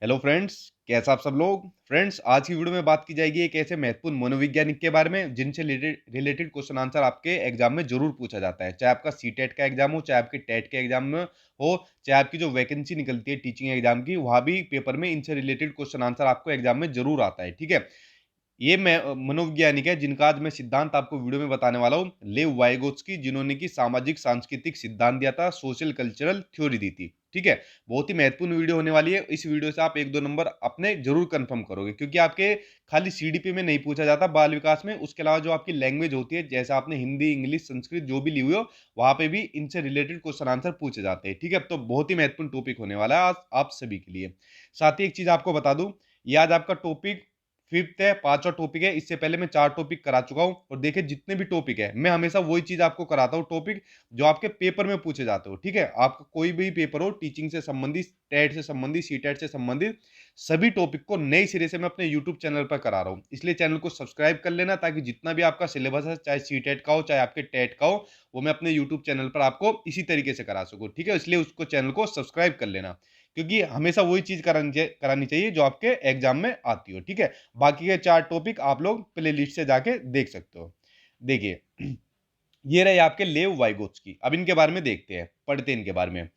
Hello friends, कैसे आप सब लोग। फ्रेंड्स, आज की वीडियो में बात की जाएगी एक ऐसे महत्वपूर्ण मनोवैज्ञानिक के बारे में जिनसे रिलेटेड क्वेश्चन आंसर आपके एग्जाम में जरूर पूछा जाता है। चाहे आपका सीटेट का एग्जाम हो, चाहे आपके टेट के एग्जाम में हो, चाहे आपकी जो वैकेंसी निकलती है टीचिंग एग्जाम की, वहां भी पेपर में इनसे रिलेटेड क्वेश्चन आंसर आपको एग्जाम में जरूर आता है। ठीक है, ये मनोवैज्ञानिक है जिनका आज मैं सिद्धांत आपको वीडियो में बताने वाला हूँ, लेव वाइगोत्स्की, जिन्होंने की सामाजिक सांस्कृतिक सिद्धांत दिया था, सोशल कल्चरल थ्योरी दी थी। ठीक है, बहुत ही महत्वपूर्ण वीडियो होने वाली है। इस वीडियो से आप एक दो नंबर अपने जरूर कंफर्म करोगे, क्योंकि आपके खाली सीडीपी में नहीं पूछा जाता बाल विकास में, उसके अलावा जो आपकी लैंग्वेज होती है, जैसे आपने हिंदी, इंग्लिश, संस्कृत जो भी ली हुई हो, वहां पे भी इनसे रिलेटेड क्वेश्चन आंसर पूछे जाते हैं। ठीक है, तो बहुत ही महत्वपूर्ण टॉपिक होने वाला है आज आप सभी के लिए। साथ ही एक चीज आपको बता दूं, ये आज आपका टॉपिक फिफ्थ है, पांचवा टॉपिक है। इससे पहले मैं 4 टॉपिक करा चुका हूं, और देखिए जितने भी टॉपिक है मैं हमेशा वही चीज आपको कराता हूं, टॉपिक जो आपके पेपर में पूछे जाते हो। ठीक है, आपका कोई भी पेपर हो, टीचिंग से संबंधित, टेट से संबंधित, सीटेट से संबंधित, सभी टॉपिक को नए सिरे से मैं अपने यूट्यूब चैनल पर करा रहा हूँ। इसलिए चैनल को सब्सक्राइब कर लेना, ताकि जितना भी आपका सिलेबस है, चाहे सीटेट का हो चाहे आपके टेट का हो, वो मैं अपने यूट्यूब चैनल पर आपको इसी तरीके से करा सकूँ। ठीक है, इसलिए उसको चैनल को सब्सक्राइब कर लेना, क्योंकि हमेशा वही चीज करानी चाहिए जो आपके एग्जाम में आती हो। ठीक है, बाकी के 4 टॉपिक आप लोग प्ले लिस्ट से जाके देख सकते हो। देखिए, ये रहे आपके लेव वाइगोत्स्की। अब इनके बारे में देखते हैं, पढ़ते हैं इनके बारे में।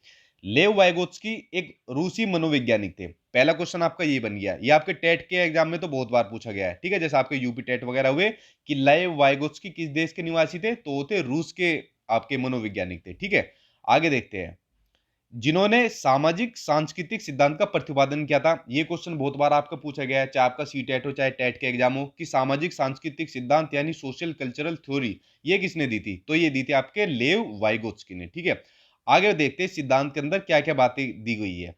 लेव वाइगोत्स्की एक रूसी मनोवैज्ञानिक थे। पहला क्वेश्चन आपका ये बन गया, ये आपके टेट के एग्जाम में तो बहुत बार पूछा गया है। ठीक है, जैसे आपके यूपी टेट वगैरह हुए कि लेव वाइगोत्स्की किस देश के निवासी थे, तो वो थे रूस के आपके मनोवैज्ञानिक थे। ठीक है, आगे देखते हैं। जिन्होंने सामाजिक सांस्कृतिक सिद्धांत का प्रतिपादन किया था, ये क्वेश्चन बहुत बार आपका पूछा गया है, चाहे आपका सीटेट हो चाहे टेट के एग्जाम हो, कि सामाजिक सांस्कृतिक सिद्धांत यानी सोशल कल्चरल थ्योरी ये किसने दी थी, तो ये दी थी आपके लेव वाइगोत्स्की ने। ठीक है, आगे देखते हैं सिद्धांत के अंदर क्या क्या बातें दी गई है।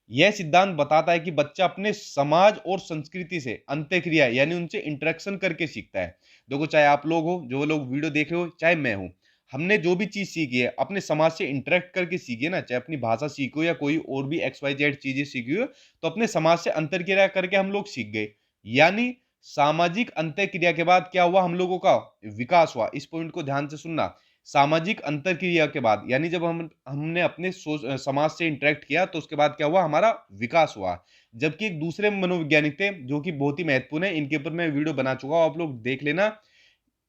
यह सिद्धांत बताता है कि बच्चा अपने समाज और संस्कृति से अंत्यक्रिया यानी उनसे इंटरेक्शन करके सीखता है। देखो, चाहे आप लोग हो, जो लोग वीडियो देख रहे हो, चाहे मैं हूं, हमने जो भी चीज सीखी है अपने समाज से इंटरेक्ट करके सीखी है ना, चाहे अपनी भाषा सीखो या कोई और भी एक्स वाई जेड चीजें सीखी हो, तो अपने समाज से अंतरक्रिया करके हम लोग सीख गए। यानी सामाजिक अंतरक्रिया के बाद क्या हुआ, हम लोगों का विकास हुआ। इस पॉइंट को ध्यान से सुनना। सामाजिक अंतरक्रिया के बाद यानी जब हमने अपने समाज से इंटरेक्ट किया, तो उसके बाद क्या हुआ, हमारा विकास हुआ। जबकि एक दूसरे मनोवैज्ञानिक थे जो कि बहुत ही महत्वपूर्ण है, इनके ऊपर मैं वीडियो बना चुका हूं, आप लोग देख लेना।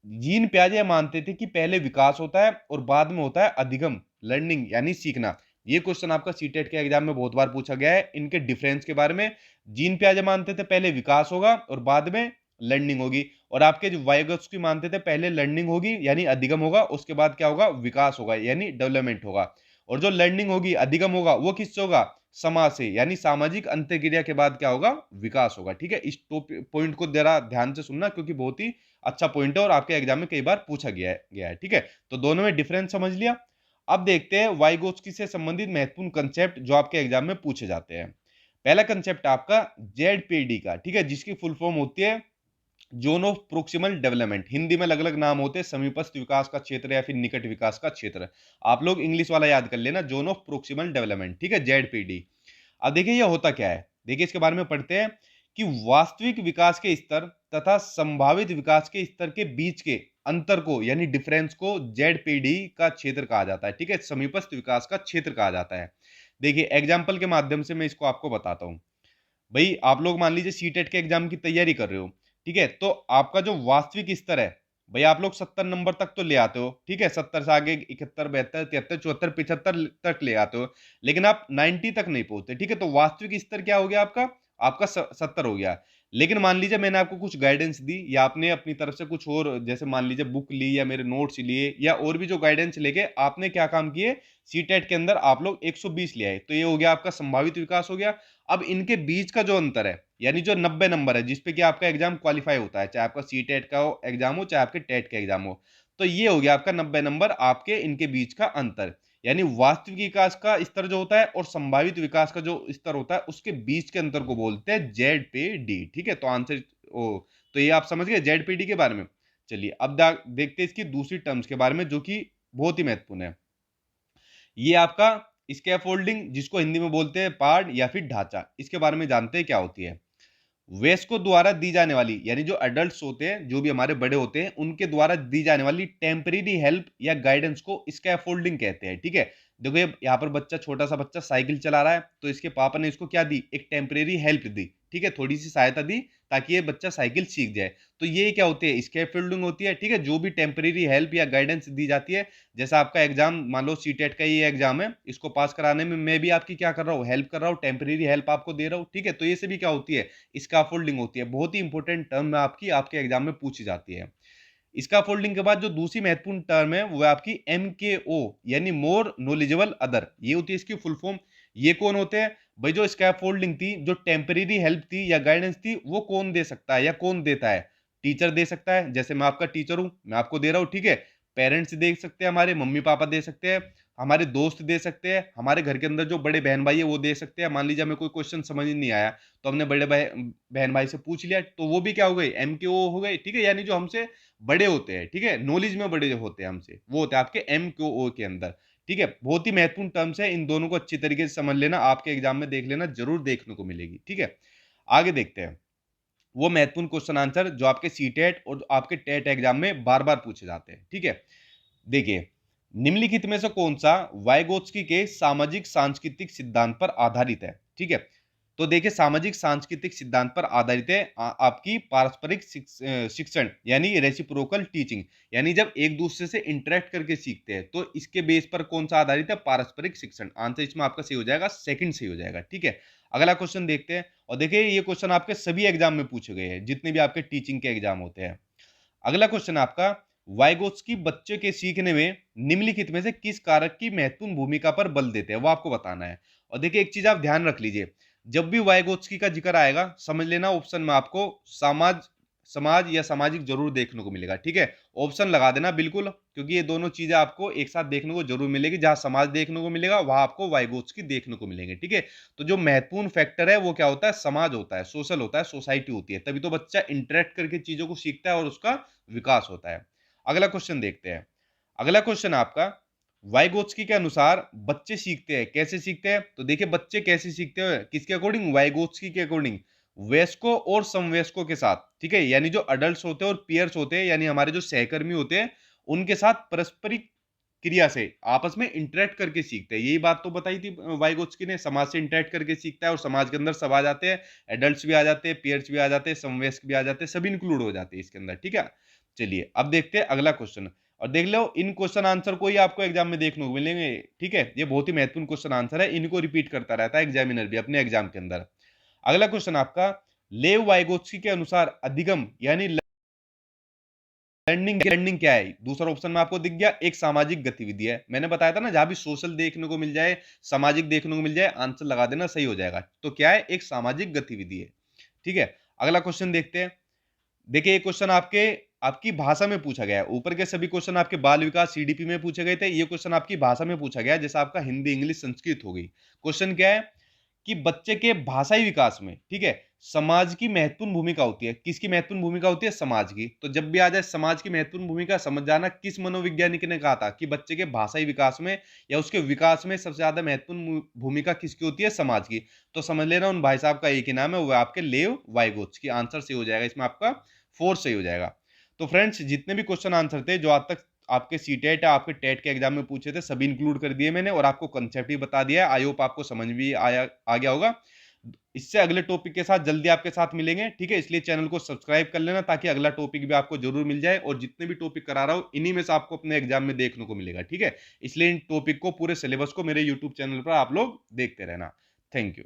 जीन पियाजे मानते थे कि पहले विकास होता है और बाद में होता है अधिगम, लर्निंग यानी सीखना। ये क्वेश्चन आपका सीटेट के एग्जाम में बहुत बार पूछा गया है, इनके डिफरेंस के बारे में। जीन पियाजे मानते थे पहले विकास होगा और बाद में लर्निंग होगी, और आपके जो वाइगोत्स्की मानते थे पहले लर्निंग होगी यानी अधिगम होगा, उसके बाद क्या होगा, विकास होगा यानी डेवलपमेंट होगा। और जो लर्निंग होगी, अधिगम होगा, वो किससे होगा, समाज से, यानी सामाजिक अंतर्क्रिया के बाद क्या होगा, विकास होगा। ठीक है, इस पॉइंट को जरा ध्यान से सुनना, क्योंकि बहुत ही अच्छा पॉइंट है और आपके एग्जाम में कई बार पूछा गया है। ठीक है, तो दोनों में डिफरेंस समझ लिया। अब देखते हैं वाइगोत्स्की से संबंधित महत्वपूर्ण कंसेप्ट जो आपके एग्जाम में पूछे जाते हैं। पहला कंसेप्ट आपका जेडपीडी का। ठीक है, जिसकी फुल फॉर्म होती है zone of proximal development. Hindi में अलग अलग नाम होते हैं, समीपस्थ विकास का क्षेत्र या फिर निकट विकास का क्षेत्र। आप लोग इंग्लिश वाला याद कर लेना, जोन ऑफ प्रोक्सिमल डेवलपमेंट। ठीक है, जेडपीडी। अब देखिए ये होता क्या है, देखिए इसके बारे में पढ़ते हैं कि वास्तविक विकास के स्तर तथा संभावित विकास के स्तर के बीच के अंतर को यानी डिफरेंस को जेडपीडी का क्षेत्र कहा जाता है। ठीक है, समीपस्थ विकास का क्षेत्र कहा जाता है। देखिए एग्जाम्पल के माध्यम से मैं इसको आपको बताता हूं। भाई आप लोग मान लीजिए सीटेट के एग्जाम की तैयारी कर रहे हो। ठीक है, तो आपका जो वास्तविक स्तर है, भाई आप लोग 70 नंबर तक तो ले आते हो। ठीक है, 70 से आगे 71, 72, 73, 74, 75 तक ले आते हो, लेकिन आप 90 तक नहीं पहुंचते। ठीक है, तो वास्तविक स्तर क्या हो गया आपका, आपका 70 हो गया। लेकिन मान लीजिए मैंने आपको कुछ गाइडेंस दी, या आपने अपनी तरफ से कुछ और, जैसे मान लीजिए बुक ली या मेरे नोट्स लिए या और भी जो गाइडेंस लेके आपने क्या काम किए, सीटेट के अंदर आप लोग 120 ले आए, तो ये हो गया आपका संभावित विकास हो गया। अब इनके बीच का जो अंतर है, यानी जो 90 नंबर है जिसपे कि आपका एग्जाम क्वालिफाई होता है, चाहे आपका सी टेट का हो एग्जाम हो चाहे आपके टेट का एग्जाम हो, तो ये हो गया आपका 90 नंबर, आपके इनके बीच का अंतर। यानी वास्तविक विकास का स्तर जो होता है और संभावित विकास का जो स्तर होता है, उसके बीच के अंतर को बोलते हैं जेड पे डी। ठीक है, तो आंसर ओ, तो ये आप समझ गए जेड पे डी के बारे में। चलिए अब देखते हैं इसकी दूसरी टर्म्स के बारे में, जो कि बहुत ही महत्वपूर्ण है। ये आपका स्कैफोल्डिंग, जिसको हिंदी में बोलते हैं पार्ट या फिर ढांचा, इसके बारे में जानते हैं क्या होती है। वयस्कों द्वारा दी जाने वाली, यानी जो अडल्ट्स होते हैं, जो भी हमारे बड़े होते हैं, उनके द्वारा दी जाने वाली टेम्परेरी हेल्प या गाइडेंस को स्कैफोल्डिंग कहते हैं। ठीक है, देखो ये यहाँ पर बच्चा, छोटा सा बच्चा साइकिल चला रहा है, तो इसके पापा ने इसको क्या दी, एक टेम्परेरी हेल्प दी, ठीक है, थोड़ी सी सहायता दी ताकि ये बच्चा साइकिल सीख जाए। तो ये क्या होती है, स्केप फील्डिंग होती है, ठीक है, जो भी टेम्परेरी हेल्प या गाइडेंस दी जाती है। जैसा आपका एग्जाम, मान लो सीटेट का ये एग्जाम है, इसको पास कराने में मैं भी आपकी क्या कर रहा हूँ, हेल्प कर रहा हूँ, टेम्परेरी हेल्प आपको दे रहा हूँ, ठीक है। तो ये सभी क्या होती है, स्कैफोल्डिंग होती है, बहुत ही इंपॉर्टेंट टर्म है आपकी, आपके एग्जाम में पूछी जाती है। स्कैफोल्डिंग के बाद जो दूसरी महत्वपूर्ण टर्म है वो है आपकी एमकेओ, यानी मोर नॉलेजेबल अदर, ये होती है इसकी फुल फॉर्म। ये कौन होते हैं भाई, जो स्कैफोल्डिंग थी, जो टेम्परेरी हेल्प थी या गाइडेंस थी, वो कौन दे सकता है या कौन देता है, टीचर दे सकता है, जैसे मैं आपका टीचर हूं, मैं आपको दे रहा हूं, ठीक है। पेरेंट्स दे सकते हैं, हमारे मम्मी पापा दे सकते हैं, हमारे दोस्त दे सकते हैं, हमारे घर के अंदर जो बड़े बहन भाई है वो दे सकते हैं। मान लीजिए हमें कोई क्वेश्चन समझ नहीं आया, तो हमने बड़े बहन भाई से पूछ लिया, तो वो भी क्या हो गई, एमकेओ हो गई, ठीक है, यानी जो हमसे बड़े होते हैं, ठीक है, नॉलेज में बड़े जो होते हैं हमसे, वो होते हैं आपके एमक्यूओ के अंदर, ठीक है। बहुत ही महत्वपूर्ण टर्म्स है, इन दोनों को अच्छी तरीके से समझ लेना, आपके एग्जाम में देख लेना, जरूर देखने को मिलेगी, ठीक है। आगे देखते हैं वो महत्वपूर्ण क्वेश्चन आंसर जो आपके सीटेट और आपके टेट एग्जाम में बार बार पूछे जाते हैं, ठीक है। देखिए, निम्नलिखित में से कौन सा वाइगोत्स्की के सामाजिक सांस्कृतिक सिद्धांत पर आधारित है, ठीक है। तो देखिए, सामाजिक सांस्कृतिक सिद्धांत पर आधारित है आपकी पारस्परिक शिक्षण, यानी रेसिप्रोकल टीचिंग, यानी जब एक दूसरे से इंटरेक्ट करके सीखते हैं, तो इसके बेस पर कौन सा आधारित है, पारस्परिक शिक्षण। आंसर इसमें आपका सही हो जाएगा, सेकंड सही हो जाएगा, ठीक है। अगला क्वेश्चन देखते हैं, और देखिए ये क्वेश्चन आपके सभी एग्जाम में पूछे गए हैं, जितने भी आपके टीचिंग के एग्जाम होते हैं। अगला क्वेश्चन आपका, वाइगोत्स्की बच्चे के सीखने में निम्नलिखित में से किस कारक की महत्वपूर्ण भूमिका पर बल देते हैं, वो आपको बताना है। और देखिए एक चीज आप ध्यान रख लीजिए, जब भी वाइगोत्स्की का जिक्र आएगा, समझ लेना ऑप्शन में आपको समाज समाज या सामाजिक जरूर देखने को मिलेगा, ठीक है। ऑप्शन लगा देना बिल्कुल, क्योंकि ये दोनों चीजें आपको एक साथ देखने को जरूर मिलेगी, जहां समाज देखने को मिलेगा वहां आपको वाइगोत्स्की देखने को मिलेंगे, ठीक है। तो जो महत्वपूर्ण फैक्टर है वो क्या होता है, समाज होता है, सोशल होता है, सोसाइटी होती है, तभी तो बच्चा इंटरेक्ट करके चीजों को सीखता है और उसका विकास होता है। अगला क्वेश्चन देखते हैं, अगला क्वेश्चन आपका, वाइगोत्स्की के अनुसार बच्चे सीखते हैं, कैसे सीखते हैं, तो देखिए बच्चे कैसे सीखते हैं, किसके अकॉर्डिंग, वाइगोत्स्की के अकॉर्डिंग, वयस्कों और समवयस्कों के साथ, ठीक है, यानी जो अडल्ट होते हैं और पियर्स होते हैं, यानी हमारे जो सहकर्मी होते हैं, उनके साथ पारस्परिक क्रिया से आपस में इंटरेक्ट करके सीखते हैं। यही बात तो बताई थी वाइगोत्स्की ने, समाज से इंटरेक्ट करके सीखता है, और समाज के अंदर सब आ जाते हैं, एडल्ट्स भी आ जाते हैं, पियर्स भी आ जाते हैं, समवयस्क भी आ जाते हैं, सभी इंक्लूड हो जाते हैं इसके अंदर, ठीक है। चलिए अब देखते हैं अगला क्वेश्चन, और देख लो इन क्वेश्चन आंसर को ही आपको एग्जाम में देखने को मिलेंगे, ठीक है। ये बहुत ही महत्वपूर्ण क्वेश्चन आंसर है, इनको रिपीट करता रहता है एग्जामिनर भी अपने एग्जाम के अंदर। अगला क्वेश्चन आपका, लेव वाइगोत्स्की के अनुसार अधिगम यानी लर्निंग, लर्निंग क्या है, दूसरा ऑप्शन में आपको दिख गया, एक सामाजिक गतिविधि है। मैंने बताया था ना, जहां भी सोशल देखने को मिल जाए, सामाजिक देखने को मिल जाए, आंसर लगा देना, सही हो जाएगा। तो क्या है, एक सामाजिक गतिविधि है, ठीक है। अगला क्वेश्चन देखते हैं, देखिए ये क्वेश्चन आपके आपकी भाषा में पूछा गया है, ऊपर के सभी क्वेश्चन आपके बाल विकास सीडीपी में पूछे गए थे, ये क्वेश्चन आपकी भाषा में पूछा गया है, जैसा आपका हिंदी इंग्लिश संस्कृत हो गई। क्वेश्चन क्या है कि बच्चे के भाषाई विकास में, ठीक है, समाज की महत्वपूर्ण भूमिका होती है, किसकी महत्वपूर्ण भूमिका होती है, समाज की। तो जब भी आ जाए समाज की महत्वपूर्ण भूमिका, समझ जाना किस मनोवैज्ञानिक ने कहा था कि बच्चे के भाषाई विकास में या उसके विकास में सबसे ज्यादा महत्वपूर्ण भूमिका किसकी होती है, समाज की। तो समझ लेना उन भाई साहब का एक ही नाम है, वो आपके लेव वाइगोत्स्की। आंसर सही हो जाएगा इसमें आपका, 4 सही हो जाएगा। तो फ्रेंड्स जितने भी क्वेश्चन आंसर थे जो आज तक आपके सीटेट या आपके टेट के एग्जाम में पूछे थे, सभी इंक्लूड कर दिए मैंने, और आपको कंसेप्ट भी बता दिया है। आई होप आपको समझ भी आ गया होगा। इससे अगले टॉपिक के साथ जल्दी आपके साथ मिलेंगे, ठीक है। इसलिए चैनल को सब्सक्राइब कर लेना, ताकि अगला टॉपिक भी आपको जरूर मिल जाए, और जितने भी टॉपिक करा रहा हूं इन्हीं में से आपको अपने एग्जाम में देखने को मिलेगा, ठीक है। इसलिए इन टॉपिक को, पूरे सिलेबस को मेरे यूट्यूब चैनल पर आप लोग देखते रहना। Thank you.